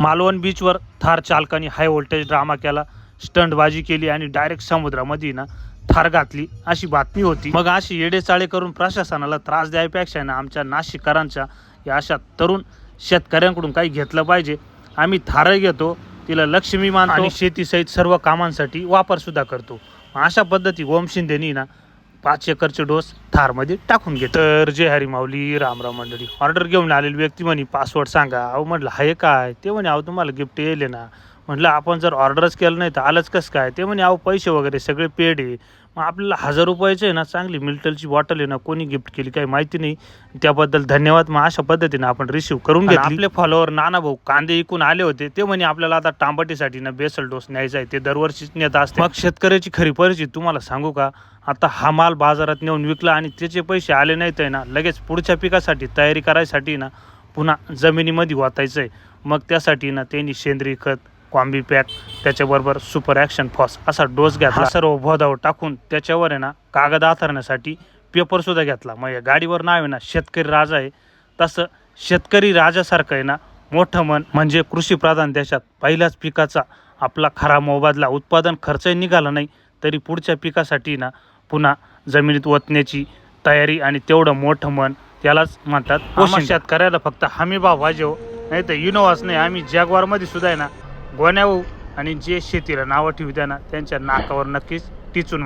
मालवण बीचवर थार चालकाने high voltage drama केला, स्टंटबाजी केली आणि डायरेक्ट समुद्रामध्ये ना थार घातली अशी बातमी होती। मग अशी येडेचाळे करून प्रशासनाला त्रास द्यायपेक्षा ना आमच्या नाशिककरांच्या या अशा तरुण शेतकऱ्यांकडून काही घेतलं पाहिजे। आम्ही थार घेतो, तिला लक्ष्मी मानतो आणि शेतीसहित सर्व कामांसाठी वापर सुद्धा करतो। अशा पद्धती ओम शिंदेनी ना 5 एकरचे डोस थारमध्ये टाकून घेत। तर जय हरी माऊली, रामराम मंडळी। ऑर्डर घेऊन आलेली व्यक्ती म्हणे पासवर्ड सांगा। अहो म्हटलं हाय काय? ते म्हणे अहो तुम्हाला गिफ्ट येईल ना। म्हटलं आपण जर ऑर्डरच केलं नाही तर आलंच कसं काय? ते म्हणे अहो पैसे वगैरे सगळे पेड आहे। मग आपल्याला 1000 रुपयाचं आहे ना चांगली मिल्टलची बॉटल आहे ना कोणी गिफ्ट केली काही माहिती नाही, त्याबद्दल धन्यवाद। मग अशा पद्धतीने आपण रिसीव्ह करून घेतली। आपले फॉलोअर नाना भाऊ कांदे इकून आले होते, ते म्हणे आपल्याला आता टांबाटीसाठी ना बेसल डोस न्यायचा आहे, ते दरवर्षीच नेत असते। मग शेतकऱ्याची खरी परिस्थिती तुम्हाला सांगू का? आता हा माल बाजारात नेऊन विकला आणि त्याचे पैसे आले नाहीत आहे ना, लगेच पुढच्या पिकासाठी तयारी करायसाठी ना पुन्हा जमिनीमध्ये वाचायचं आहे। मग त्यासाठी ना त्यांनी सेंद्रिय खत, कॉम्बी पॅक, त्याच्याबरोबर सुपर ॲक्शन फॉस असा डोस घेतला। सर्व भोदावर टाकून त्याच्यावर आहे ना कागद आथरण्यासाठी पेपर सुद्धा घेतला। मग या गाडीवर नाव आहे ना शेतकरी राजा आहे। तसं शेतकरी राजासारखं आहे ना मोठं मन म्हणजे कृषीप्रधान देशात पहिल्याच पिकाचा आपला खरा मोबदला, उत्पादन खर्चही निघाला नाही तरी पुढच्या पिकासाठी ना पुन्हा जमिनीत ओतण्याची तयारी आणि तेवढं मोठं मन, त्यालाच म्हणतात पोषण। शेतकऱ्याला फक्त हमी भाव पाहिजे हो, नाही तर इनोवाच नाही। आम्ही जॅगवारमध्ये सुद्धा आहे ना गोण्या होऊ आणि जे शेतीला नावं ठेवत्या ना त्यांच्या नाकावर नक्कीच टिचून